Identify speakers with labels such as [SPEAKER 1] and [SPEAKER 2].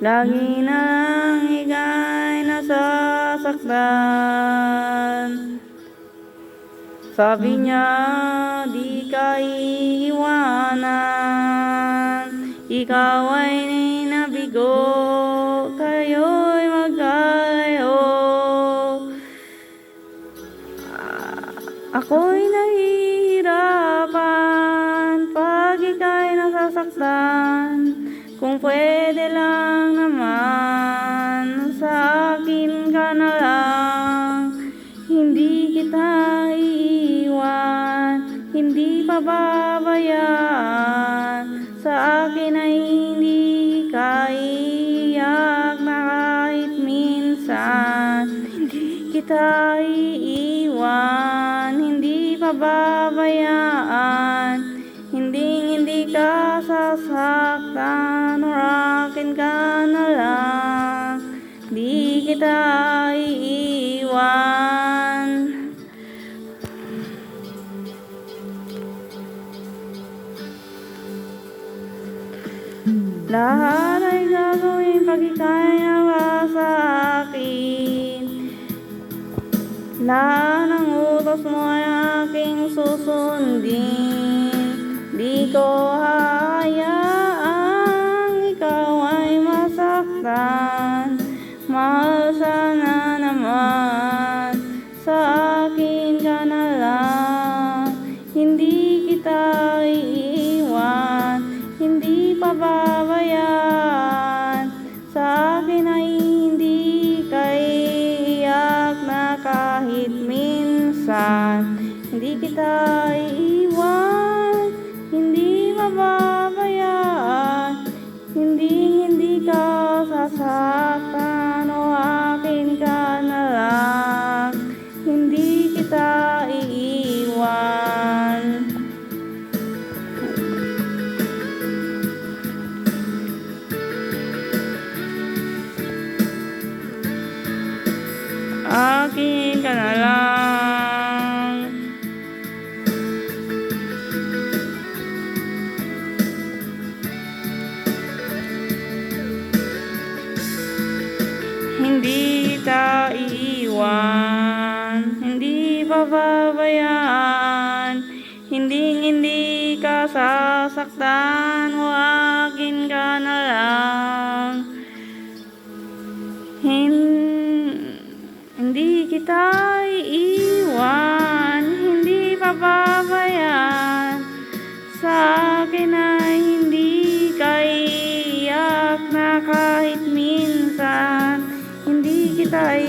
[SPEAKER 1] Lagi na lang ika'y nasasaktan. Sabi niya, di ka iiwanan. Ikaw ay nabigo, kayo'y magkalayo. Ako'y nahihirapan pag ika'y nasasaktan. Kung pwede lang naman, sa akin ka na lang. Hindi kita iiwan, hindi pababayaan. Sa akin ay hindi ka iiyak na kahit minsan. Hindi kita iiwan, hindi pababayaan. Hindi ka sasaktan, or akin ka na lang. Di kita iiwan. Lahat ay gagawin pag ika'y nawa sa akin. Lahat ng utos mo ay aking susundin. Di ko hayaang ikaw ay masaktan. Mahal, sana naman sa akin ka na lang. Hindi kita iiwan, hindi pababayaan. Sa akin ay hindi ka iiyak na kahit minsan. Hindi kita iiwan, hindi mababayaan. Hindi ka sasaktan, o akin ka na lang. Hindi kita iiwan. Akin ka na lang. Hindi kita iiwan, hindi pababayaan. Hindi ka sasaktan, o akin ka na lang. Hindi kita iiwan, hindi pababayaan. Sa akin ay hindi ka iiyak na kahit minsan. Hindi kita